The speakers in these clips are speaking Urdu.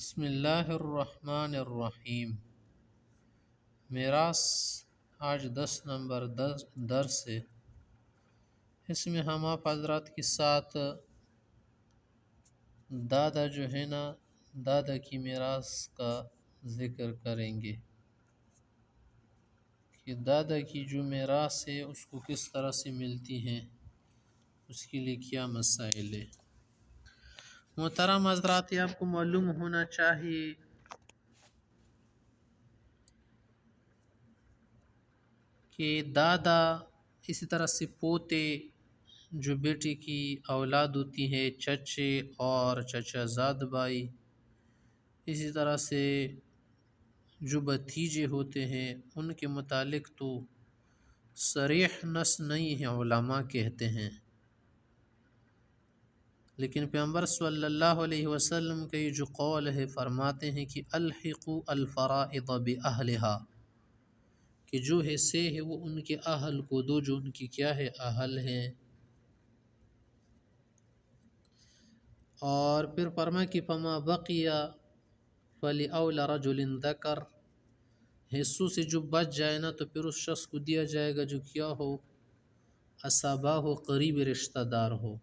بسم اللہ الرحمن الرحیم۔ میراث آج 10 نمبر درس ہے۔ اس میں ہم آپ حضرات کے ساتھ دادا جو ہے نا دادا کی میراث کا ذکر کریں گے کہ دادا کی جو میراث ہے اس کو کس طرح سے ملتی ہیں، اس کے لیے کیا مسائل ہے۔ محترم حضرات، آپ کو معلوم ہونا چاہیے کہ دادا اسی طرح سے پوتے جو بیٹے کی اولاد ہوتی ہے، چچے اور چچا زاد بھائی، اسی طرح سے جو بھتیجے ہوتے ہیں ان کے متعلق تو صریح نص نہیں ہے، علماء کہتے ہیں، لیکن پیغمبر صلی اللہ علیہ وسلم کا یہ جو قول ہے فرماتے ہیں کہ الحقوا الفرائض باہلھا، کہ جو حصے ہے وہ ان کے اہل کو دو جو ان کی کیا ہے اہل ہیں۔ اور پھر فرما کہ فما بقی فلأولی رجل ذکر، حصوں سے جو بچ جائے نا تو پھر اس شخص کو دیا جائے گا جو کیا ہو، اصابہ ہو، قریب رشتہ دار ہو۔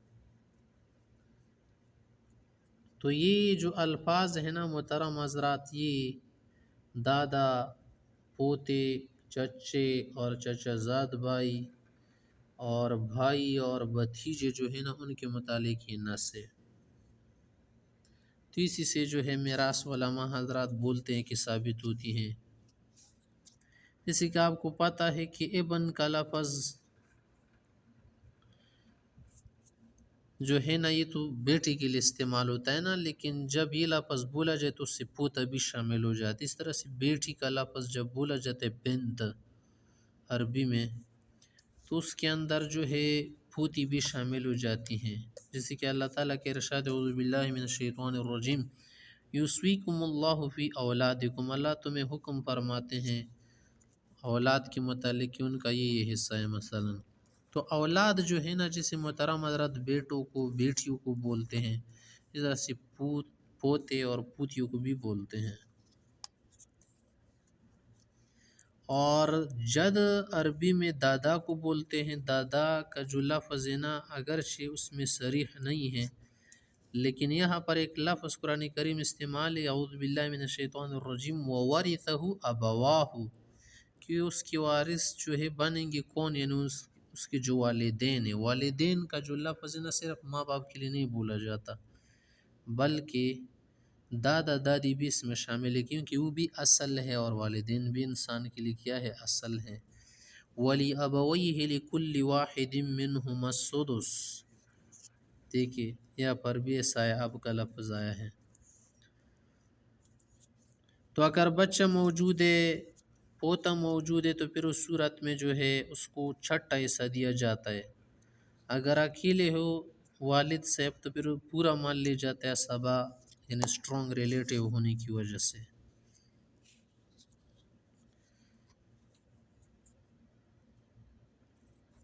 تو یہ جو الفاظ ہیں نا محترم حضرات، یہ دادا، پوتے، چچے اور چچا زاد بھائی اور بھائی اور بھتیجے جو ہے نا ان کے متعلق یہ نص ہے۔ تو اسی سے جو ہے میراث علماء حضرات بولتے ہیں کہ ثابت ہوتی ہیں۔ جیسے کہ آپ کو پتہ ہے کہ ابن کا لفظ جو ہے نا یہ تو بیٹے کے لیے استعمال ہوتا ہے نا، لیکن جب یہ لفظ بولا جائے تو اس سے پوتا بھی شامل ہو جاتا ہے۔ اس طرح سے بیٹی کا لفظ جب بولا جاتا ہے بنت عربی میں، تو اس کے اندر جو ہے پوتی بھی شامل ہو جاتی ہیں، جیسے کہ اللہ تعالیٰ کے ارشاد اعوذ باللہ من الشیطان الرجیم یوصیکم اللہ فی اولادکم، اللہ تمہیں حکم فرماتے ہیں اولاد کے متعلق کہ ان کا یہ حصہ ہے۔ مثلا تو اولاد جو ہے نا جسے محترم حضرت بیٹوں کو بیٹیوں کو بولتے ہیں، اس طرح سے پوتے اور پوتیوں کو بھی بولتے ہیں۔ اور جد عربی میں دادا کو بولتے ہیں۔ دادا کا جو لفظ ہے نا اگرچہ اس میں صریح نہیں ہے، لیکن یہاں پر ایک لفظ قرآن کریم استعمال ہے اعوذ باللہ من الشیطان الرجیم وورثہ ابواہ، کہ اس کے وارث جو ہے بنیں گے کون، یعنی اس کے جو والدین ہیں۔ والدین کا جو لفظ ہے نا صرف ماں باپ کے لیے نہیں بولا جاتا، بلکہ دادا دادی بھی اس میں شامل ہے، کیونکہ وہ بھی اصل ہے اور والدین بھی انسان کے لیے کیا ہے، اصل ہے۔ وَلِأَبَوَيْهِ لِكُلِّ وَاحِدٍ مِّنْهُمَا السُّدُسُ، دیکھیے یہاں پر بھی ایسا ہے، اب کا لفظ آیا ہے۔ تو اگر بچہ موجود ہے، پوتا موجود ہے، تو پھر اس صورت میں جو ہے اس کو چھٹا حصہ دیا جاتا ہے۔ اگر اکیلے ہو والد صاحب تو پھر پورا مال لے جاتا ہے سبا، یعنی اسٹرانگ ریلیٹیو ہونے کی وجہ سے۔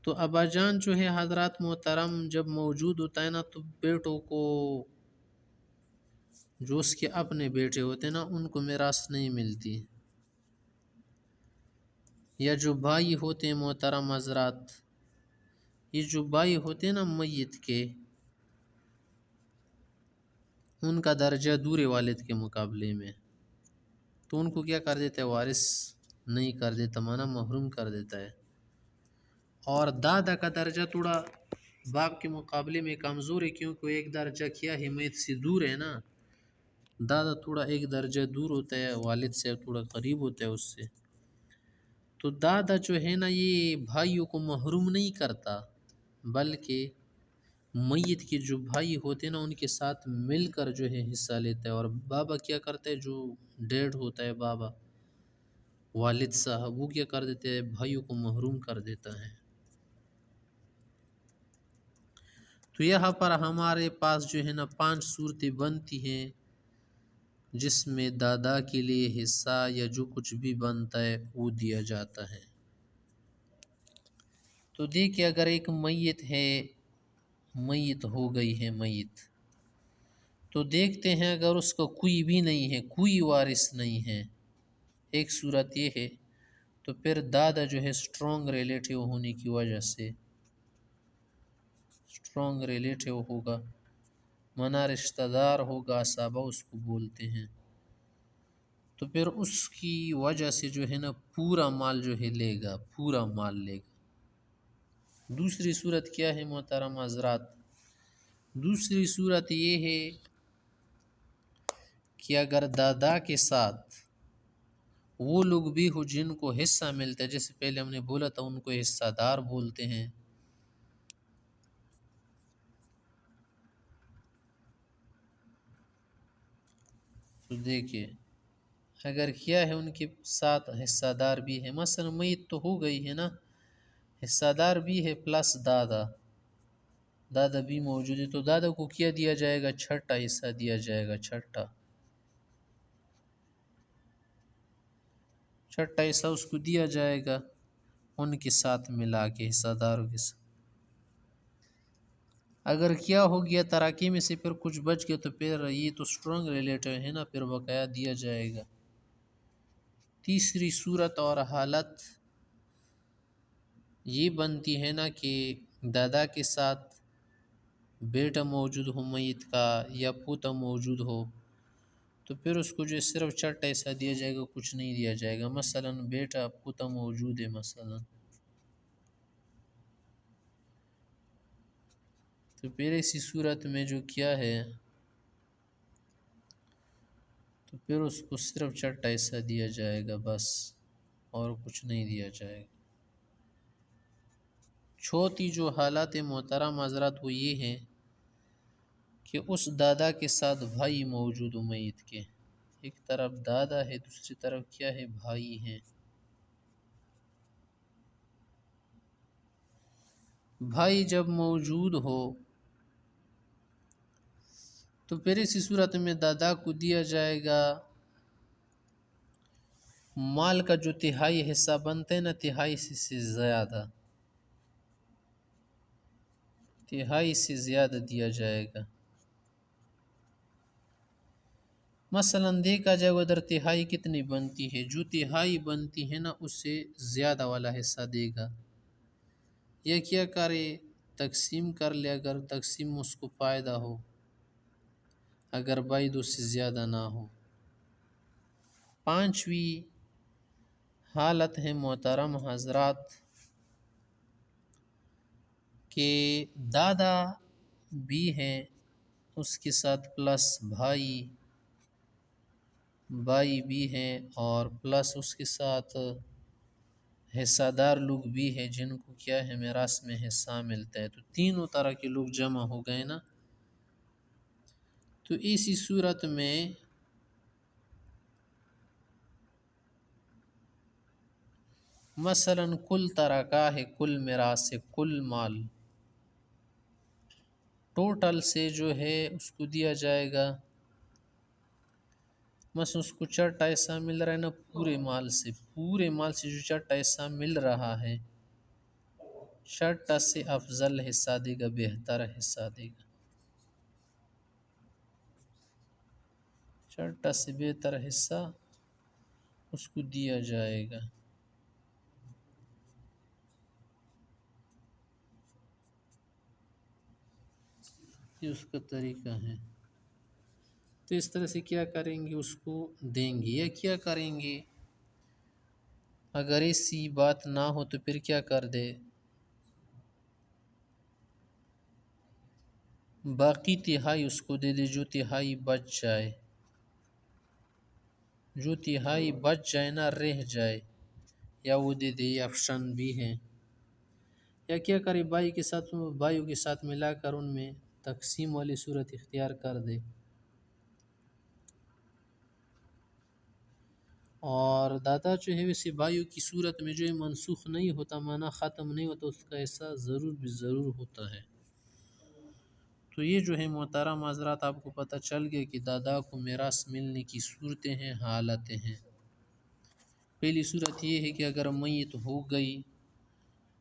تو ابا جان جو ہے حضرات محترم جب موجود ہوتا ہے نا تو بیٹوں کو، جو اس کے اپنے بیٹے ہوتے ہیں نا ان کو میراث نہیں ملتی، یا جو بھائی ہوتے ہیں محترم حضرات، یہ جو بھائی ہوتے ہیں نا میت کے، ان کا درجہ دور والد کے مقابلے میں، تو ان کو کیا کر دیتا ہے، وارث نہیں کر دیتا، مانا محروم کر دیتا ہے۔ اور دادا کا درجہ تھوڑا باپ کے مقابلے میں کمزور ہے، کیونکہ ایک درجہ کیا ہے میت سے دور ہے نا، دادا تھوڑا ایک درجہ دور ہوتا ہے والد سے، تھوڑا قریب ہوتا ہے اس سے۔ تو دادا جو ہے نا یہ بھائیوں کو محروم نہیں کرتا، بلکہ میت کے جو بھائی ہوتے ہیں نا ان کے ساتھ مل کر جو ہے حصہ لیتا ہے۔ اور بابا کیا کرتا ہے، جو ڈیڈ ہوتا ہے بابا والد صاحب، وہ کیا کر دیتے ہیں، بھائیوں کو محروم کر دیتا ہے۔ تو یہاں پر ہمارے پاس جو ہے نا 5 صورتیں بنتی ہیں جس میں دادا کے لیے حصہ یا جو کچھ بھی بنتا ہے وہ دیا جاتا ہے۔ تو دیکھیے اگر ایک میت ہے، میت ہو گئی ہے میت، تو دیکھتے ہیں اگر اس کا کوئی بھی نہیں ہے، کوئی وارث نہیں ہے، ایک صورت یہ ہے، تو پھر دادا جو ہے اسٹرانگ ریلیٹیو ہونے کی وجہ سے اسٹرانگ ریلیٹیو ہوگا، منا رشتہ دار ہوگا، عصابہ اس کو بولتے ہیں، تو پھر اس کی وجہ سے جو ہے نا پورا مال جو ہے لے گا، پورا مال لے گا۔ دوسری صورت کیا ہے محترم حضرات؟ دوسری صورت یہ ہے کہ اگر دادا کے ساتھ وہ لوگ بھی ہو جن کو حصہ ملتا ہے، جیسے پہلے ہم نے بولا تھا ان کو حصہ دار بولتے ہیں، تو دیکھیے اگر کیا ہے ان کے ساتھ حصہ دار بھی ہے، مثلا میت تو ہو گئی ہے نا، حصہ دار بھی ہے پلس دادا، دادا بھی موجود ہے، تو دادا کو کیا دیا جائے گا؟ چھٹا حصہ دیا جائے گا، چھٹا حصہ اس کو دیا جائے گا ان کے ساتھ ملا کے، حصہ داروں کے ساتھ۔ اگر کیا ہو گیا تراکی میں سے پھر کچھ بچ گیا تو پھر یہ تو اسٹرانگ ریلیٹو ہے نا، پھر بقایا دیا جائے گا۔ تیسری صورت اور حالت یہ بنتی ہے نا کہ دادا کے ساتھ بیٹا موجود ہو میت کا یا پوتا موجود ہو، تو پھر اس کو جو صرف چھٹا حصہ دیا جائے گا، کچھ نہیں دیا جائے گا۔ مثلا بیٹا پوتا موجود ہے مثلا، تو پھر اسی صورت میں جو کیا ہے تو پھر اس کو صرف چھٹا حصہ دیا جائے گا بس، اور کچھ نہیں دیا جائے گا۔ چوتھی جو حالات محترم حضرات وہ یہ ہیں کہ اس دادا کے ساتھ بھائی موجود ہو میت کے، ایک طرف دادا ہے دوسری طرف کیا ہے؟ بھائی ہیں۔ بھائی جب موجود ہو تو پھر اسی صورت میں دادا کو دیا جائے گا مال کا جو تہائی حصہ بنتا ہے نا، تہائی سے زیادہ، تہائی سے زیادہ دیا جائے گا۔ مثلا دیکھا جائے ادھر تہائی کتنی بنتی ہے، جو تہائی بنتی ہے نا اس سے زیادہ والا حصہ دے گا، یا کیا کرے؟ تقسیم کر لے، اگر تقسیم اس کو فائدہ ہو، اگر بھائی دو سے زیادہ نہ ہو۔ پانچویں حالت ہے محترم حضرات کہ دادا بھی ہیں اس کے ساتھ پلس بھائی بھی ہیں، اور پلس اس کے ساتھ حصہ دار لوگ بھی ہیں جن کو کیا ہے میراث میں حصہ ملتا ہے، تو تینوں طرح کے لوگ جمع ہو گئے نا۔ تو اسی صورت میں مثلا کل طرح کا ہے، کل میراث سے کل مال ٹوٹل سے جو ہے اس کو دیا جائے گا، مثلا اس کو چھٹا حصہ مل رہا ہے نا پورے مال سے، پورے مال سے جو چھٹا حصہ مل رہا ہے، چھٹا سے افضل حصہ دے گا، بہتر حصہ دے گا، چھٹا سے بہتر حصہ اس کو دیا جائے گا۔ یہ اس کا طریقہ ہے، تو اس طرح سے کیا کریں گے؟ اس کو دیں گے، یا کیا کریں گے اگر ایسی بات نہ ہو تو پھر کیا کر دے؟ باقی تہائی اس کو دے دے، جو تہائی بچ جائے، جو تہائی بچ جائے نا، رہ جائے، یا وہ دے دے، یہ آپشن بھی ہے۔ یا کیا کرے؟ بھائیوں کے ساتھ ملا کر ان میں تقسیم والی صورت اختیار کر دے، اور دادا جو ہے ویسے بھائیوں کی صورت میں جو ہے منسوخ نہیں ہوتا، معنی ختم نہیں ہوتا، اس کا حصہ ضرور ہوتا ہے۔ تو یہ جو ہے محترم حضرات آپ کو پتہ چل گیا کہ دادا کو میراث ملنے کی صورتیں ہیں، حالتیں ہیں۔ پہلی صورت یہ ہے کہ اگر میت ہو گئی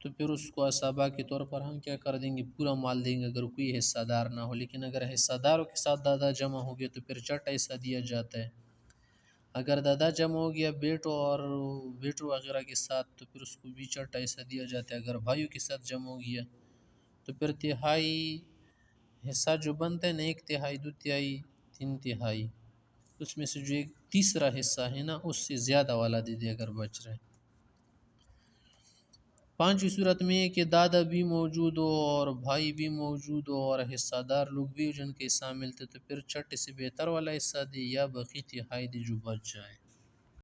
تو پھر اس کو اسابہ کے طور پر ہم کیا کر دیں گے، پورا مال دیں گے اگر کوئی حصہ دار نہ ہو. لیکن اگر حصہ داروں کے ساتھ دادا جمع ہو گیا تو پھر چٹ ایسا دیا جاتا ہے. اگر دادا جمع ہو گیا بیٹوں وغیرہ کے ساتھ تو پھر اس کو بھی چٹ ایسا دیا جاتا ہے. اگر بھائیوں کے ساتھ جمع ہو گیا تو پھر تہائی حصہ جو بنتا ہے نا، 1/3 2/3 3/3، اس میں سے جو ایک تیسرا حصہ ہے نا اس سے زیادہ والا دے دے اگر بچ رہے. پانچویں صورت میں ہے کہ دادا بھی موجود ہو اور بھائی بھی موجود ہو اور حصہ دار لوگ بھی جن کے حصہ ملتے تو پھر چٹ سے بہتر والا حصہ دے یا باقی تہائی دے جو بچ جائے.